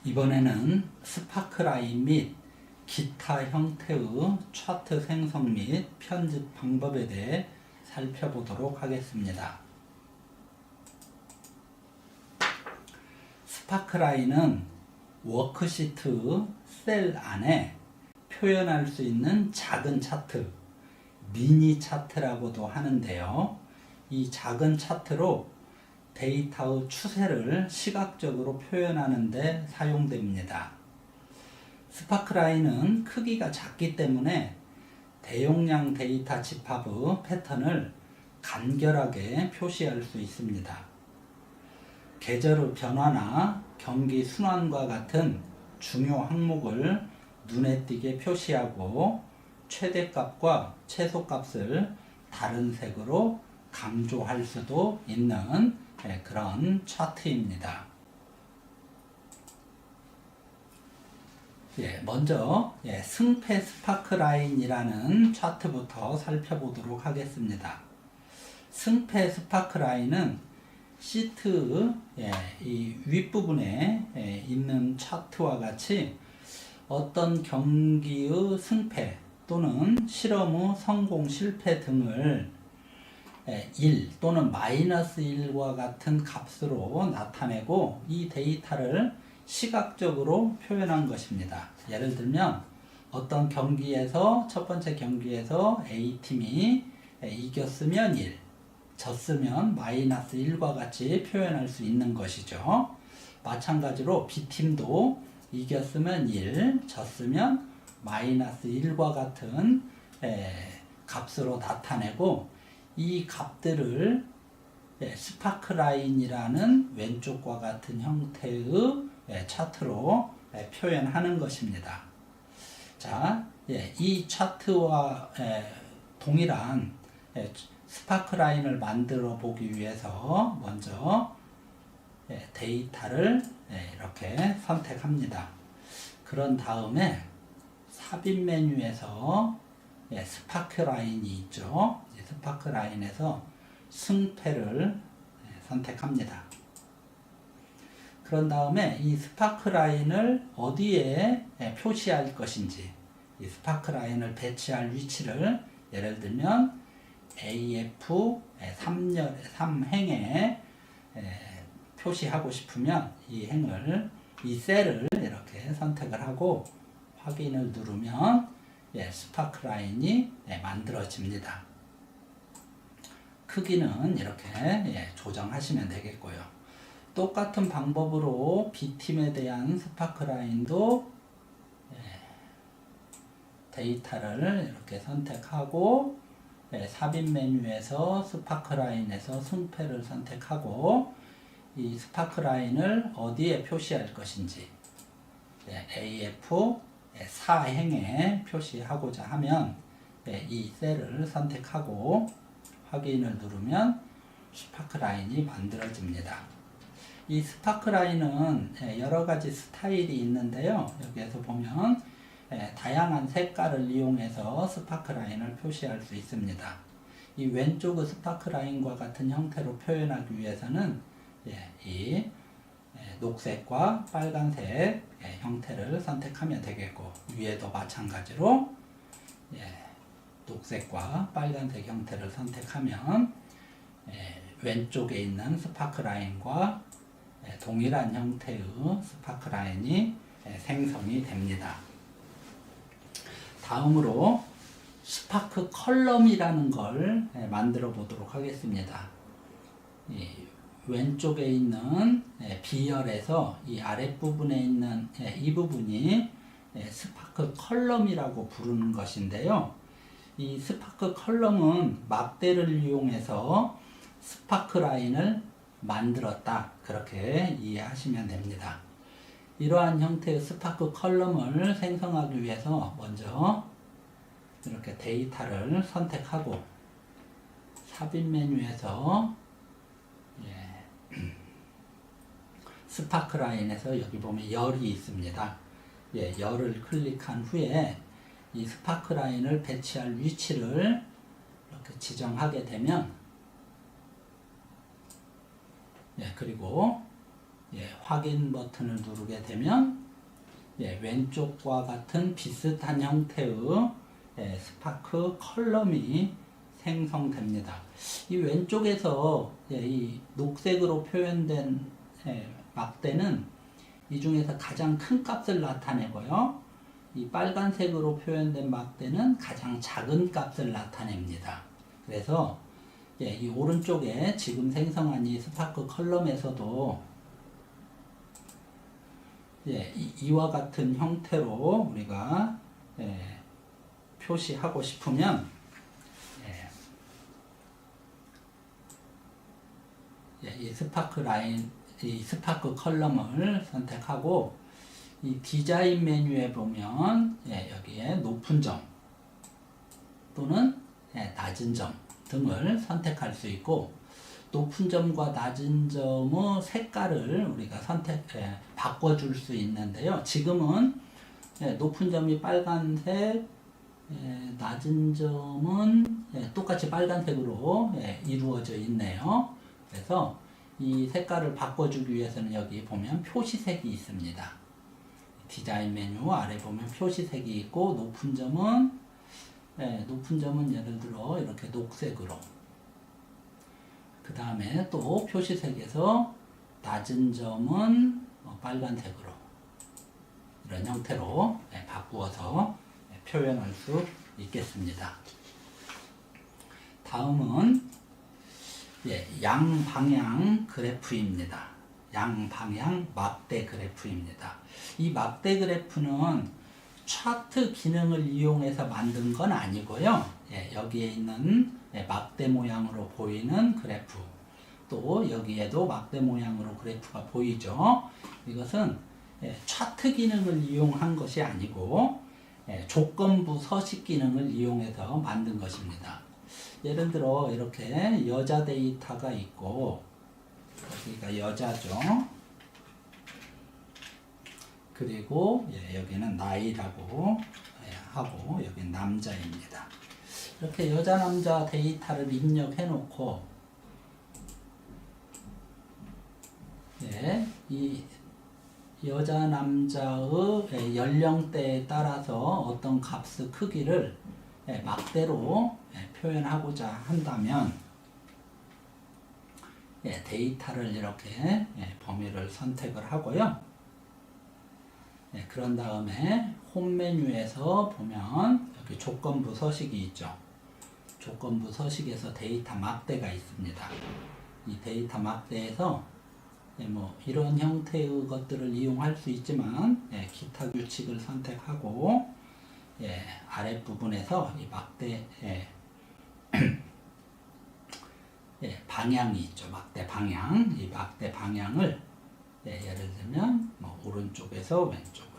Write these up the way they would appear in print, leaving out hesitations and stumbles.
이번에는 스파크라인 및 기타 형태의 차트 생성 및 편집 방법에 대해 살펴보도록 하겠습니다. 스파크라인은 워크시트 셀 안에 표현할 수 있는 작은 차트, 미니 차트라고도 하는데요. 이 작은 차트로 데이터의 추세를 시각적으로 표현하는 데 사용됩니다. 스파크라인은 크기가 작기 때문에 대용량 데이터 집합의 패턴을 간결하게 표시할 수 있습니다. 계절의 변화나 경기 순환과 같은 중요 항목을 눈에 띄게 표시하고 최대값과 최소값을 다른 색으로 강조할 수도 있는 그런 차트입니다. 먼저 승패 스파크라인이라는 차트부터 살펴보도록 하겠습니다. 승패 스파크라인은 시트 이 윗부분에 있는 차트와 같이 어떤 경기의 승패 또는 실험의 성공 실패 등을 1 또는 -1과 같은 값으로 나타내고 이 데이터를 시각적으로 표현한 것입니다. 예를 들면 어떤 경기에서 첫 번째 경기에서 A팀이 이겼으면 1, 졌으면 -1과 같이 표현할 수 있는 것이죠. 마찬가지로 B팀도 이겼으면 1, 졌으면 -1과 같은 값으로 나타내고 이 값들을 스파크라인이라는 왼쪽과 같은 형태의 차트로 표현하는 것입니다. 자, 이 차트와 동일한 스파크라인을 만들어 보기 위해서 먼저 데이터를 이렇게 선택합니다. 그런 다음에 삽입 메뉴에서 스파크라인이 있죠. 스파크라인에서 승패를 선택합니다. 그런 다음에 이 스파크라인을 어디에 표시할 것인지, 이 스파크라인을 배치할 위치를 예를 들면 AF 3행에 표시하고 싶으면 이 셀을 이렇게 선택을 하고 확인을 누르면 스파크라인이 만들어집니다. 크기는 이렇게 조정하시면 되겠고요. 똑같은 방법으로 B팀에 대한 스파크라인도 데이터를 이렇게 선택하고 삽입 메뉴에서 스파크라인에서 승패를 선택하고 이 스파크라인을 어디에 표시할 것인지 AF 4행에 표시하고자 하면 이 셀을 선택하고 확인을 누르면 스파크라인이 만들어집니다. 이 스파크라인은 여러가지 스타일이 있는데요. 여기에서 보면 다양한 색깔을 이용해서 스파크라인을 표시할 수 있습니다. 이 왼쪽의 스파크라인과 같은 형태로 표현하기 위해서는 이 녹색과 빨간색 형태를 선택하면 되겠고, 위에도 마찬가지로 녹색과 빨간색 형태를 선택하면 왼쪽에 있는 스파크라인과 동일한 형태의 스파크라인이 생성이 됩니다. 다음으로 스파크 컬럼이라는 걸 만들어 보도록 하겠습니다. 왼쪽에 있는 B열에서 이 아랫부분에 있는 이 부분이 스파크 컬럼이라고 부르는 것인데요. 이 스파크 컬럼은 막대를 이용해서 스파크 라인을 만들었다, 그렇게 이해하시면 됩니다. 이러한 형태의 스파크 컬럼을 생성하기 위해서 먼저 이렇게 데이터를 선택하고 삽입 메뉴에서 스파크 라인에서 여기 보면 열이 있습니다. 열을 클릭한 후에 이 스파크 라인을 배치할 위치를 이렇게 지정하게 되면 그리고 확인 버튼을 누르게 되면 왼쪽과 같은 비슷한 형태의 스파크 컬럼이 생성됩니다. 이 왼쪽에서 이 녹색으로 표현된 막대는 이 중에서 가장 큰 값을 나타내고요. 이 빨간색으로 표현된 막대는 가장 작은 값을 나타냅니다. 그래서 이 오른쪽에 지금 생성한 이 스파크 컬럼에서도 이와 같은 형태로 우리가 표시하고 싶으면 이 스파크 라인, 이 스파크 컬럼을 선택하고 이 디자인 메뉴에 보면 여기에 높은 점 또는 낮은 점 등을 선택할 수 있고, 높은 점과 낮은 점의 색깔을 우리가 바꿔줄 수 있는데요. 지금은 높은 점이 빨간색, 낮은 점은 똑같이 빨간색으로 이루어져 있네요. 그래서 이 색깔을 바꿔주기 위해서는 여기 보면 표시색이 있습니다. 디자인 메뉴 아래 보면 표시색이 있고, 높은 점은 예를 들어 이렇게 녹색으로, 그 다음에 또 표시색에서 낮은 점은 빨간색으로, 이런 형태로 바꾸어서 표현할 수 있겠습니다. 다음은 양방향 그래프입니다. 양방향 막대 그래프입니다. 이 막대 그래프는 차트 기능을 이용해서 만든 건 아니고요. 여기에 있는 막대 모양으로 보이는 그래프, 또 여기에도 막대 모양으로 그래프가 보이죠. 이것은 차트 기능을 이용한 것이 아니고 조건부 서식 기능을 이용해서 만든 것입니다. 예를 들어 이렇게 여자 데이터가 있고, 여기가 여자죠. 그리고 여기는 나이라고 하고, 여기는 남자입니다. 이렇게 여자 남자 데이터를 입력해 놓고 이 여자 남자의 연령대에 따라서 어떤 값의 크기를 막대로 표현하고자 한다면 데이터를 이렇게 범위를 선택을 하고요. 그런 다음에 홈 메뉴에서 보면 여기 조건부 서식이 있죠. 조건부 서식에서 데이터 막대가 있습니다. 이 데이터 막대에서 이런 형태의 것들을 이용할 수 있지만 기타 규칙을 선택하고 아랫부분에서 이 막대 방향이 있죠. 막대 방향. 이 막대 방향을 예를 들면 오른쪽에서 왼쪽으로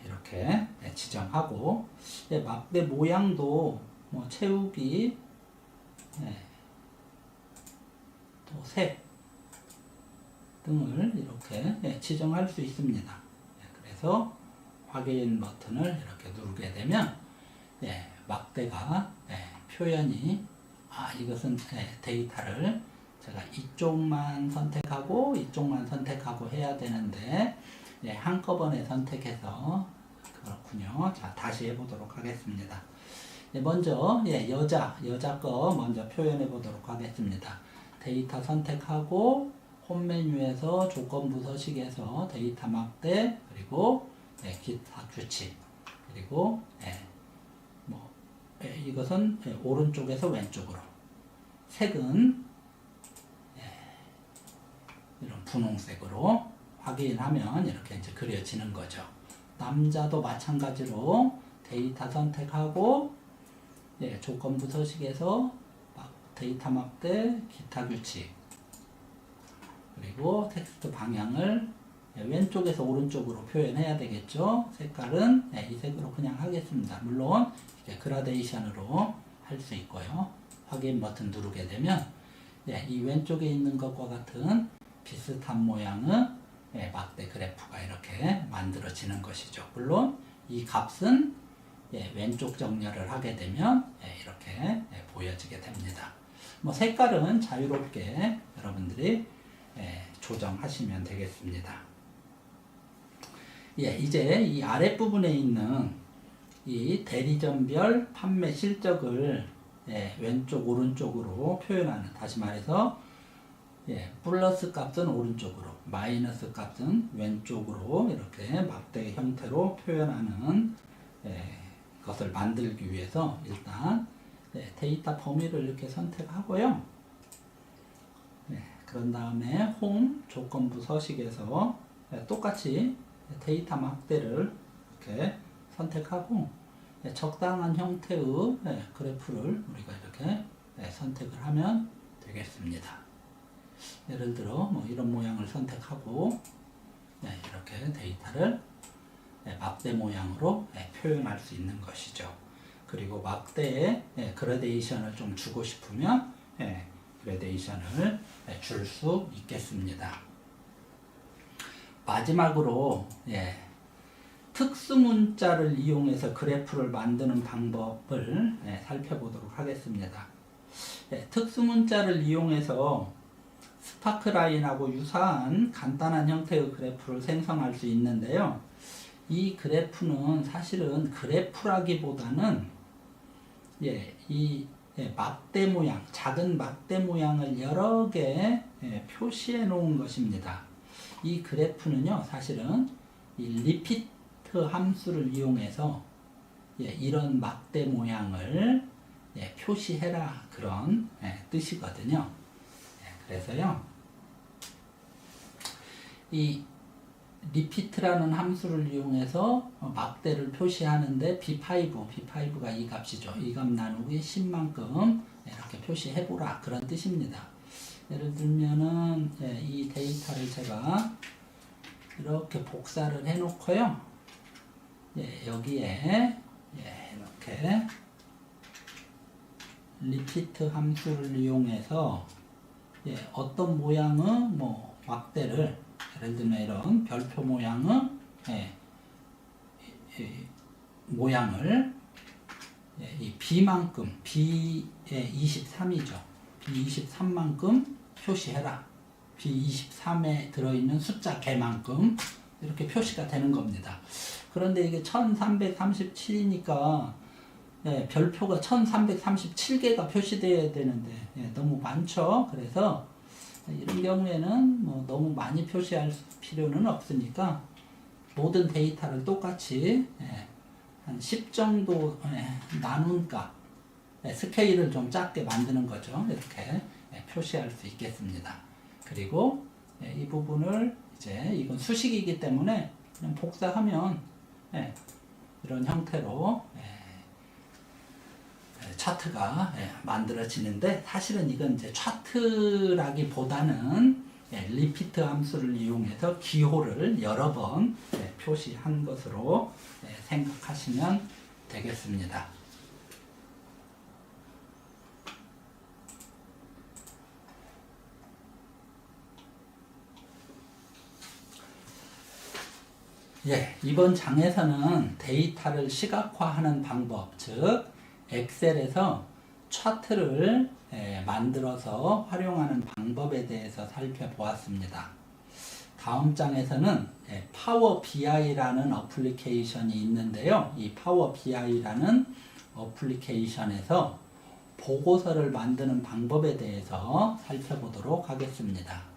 이렇게 지정하고, 막대 모양도 채우기, 또 색 등을 이렇게 지정할 수 있습니다. 그래서 확인 버튼을 이렇게 누르게 되면 막대가 표현이, 이것은 데이터를 제가 이쪽만 선택하고 이쪽만 선택하고 해야 되는데 한꺼번에 선택해서 그렇군요. 자, 다시 해보도록 하겠습니다. 먼저 여자 거 먼저 표현해 보도록 하겠습니다. 데이터 선택하고 홈 메뉴에서 조건부 서식에서 데이터 막대, 그리고 기타 규칙, 그리고 이것은 오른쪽에서 왼쪽으로, 색은 이런 분홍색으로 확인하면 이렇게 이제 그려지는 거죠. 남자도 마찬가지로 데이터 선택하고 조건부 서식에서 데이터 막대, 기타 규칙, 그리고 텍스트 방향을 왼쪽에서 오른쪽으로 표현해야 되겠죠. 색깔은 이 색으로 그냥 하겠습니다. 물론 이게 그라데이션으로 할 수 있고요. 확인 버튼 누르게 되면 이 왼쪽에 있는 것과 같은 비슷한 모양의 막대 그래프가 이렇게 만들어지는 것이죠. 물론 이 값은 왼쪽 정렬을 하게 되면 이렇게 보여지게 됩니다. 색깔은 자유롭게 여러분들이 조정하시면 되겠습니다. 예, 이제 이 아랫부분에 있는 이 대리점별 판매 실적을 예, 왼쪽 오른쪽으로 표현하는, 다시 말해서 예, 플러스 값은 오른쪽으로, 마이너스 값은 왼쪽으로 이렇게 막대 형태로 표현하는 예, 것을 만들기 위해서 일단 예, 데이터 범위를 이렇게 선택하고요. 예, 그런 다음에 홈 조건부 서식에서 예, 똑같이 데이터 막대를 이렇게 선택하고 예, 적당한 형태의 예, 그래프를 우리가 이렇게 예, 선택을 하면 되겠습니다. 예를 들어 뭐 이런 모양을 선택하고 예, 이렇게 데이터를 예, 막대 모양으로 예, 표현할 수 있는 것이죠. 그리고 막대에 예, 그라데이션을 좀 주고 싶으면 예, 그라데이션을 예, 줄 수 있겠습니다. 마지막으로 예, 특수문자를 이용해서 그래프를 만드는 방법을 예, 살펴보도록 하겠습니다. 예, 특수문자를 이용해서 스파크라인하고 유사한 간단한 형태의 그래프를 생성할 수 있는데요. 이 그래프는 사실은 그래프라기보다는 예, 이 예, 막대 모양, 작은 막대 모양을 여러 개 예, 표시해 놓은 것입니다. 이 그래프는요, 사실은 이 리피트 함수를 이용해서 예, 이런 막대 모양을 예, 표시해라, 그런 예, 뜻이거든요. 그래서요, 이 리피트라는 함수를 이용해서 막대를 표시하는데 B5가 이 값이죠. 이 값 나누기 10만큼 이렇게 표시해보라, 그런 뜻입니다. 예를 들면은 이 데이터를 제가 이렇게 복사를 해놓고요. 여기에 이렇게 리피트 함수를 이용해서 어떤 모양의 뭐 막대를, 예를 들면 이런 별표 모양의 모양을 이 B만큼, B의 23이죠. B23만큼 표시해라. B23에 들어있는 숫자 개만큼 이렇게 표시가 되는 겁니다. 그런데 이게 1337이니까 별표가 1337개가 표시되어야 되는데 너무 많죠. 그래서 이런 경우에는 뭐 너무 많이 표시할 필요는 없으니까 모든 데이터를 똑같이 한 10 정도 나눈 값, 스케일을 좀 작게 만드는 거죠. 이렇게 표시할 수 있겠습니다. 그리고 이 부분을 이제 이건 수식이기 때문에 그냥 복사하면 이런 형태로 차트가 만들어지는데, 사실은 이건 이제 차트라기보다는 리피트 함수를 이용해서 기호를 여러 번 표시한 것으로 생각하시면 되겠습니다. 이번 장에서는 데이터를 시각화하는 방법, 즉 엑셀에서 차트를 만들어서 활용하는 방법에 대해서 살펴보았습니다. 다음 장에서는 파워 BI라는 어플리케이션이 있는데요. 이 파워 BI라는 어플리케이션에서 보고서를 만드는 방법에 대해서 살펴보도록 하겠습니다.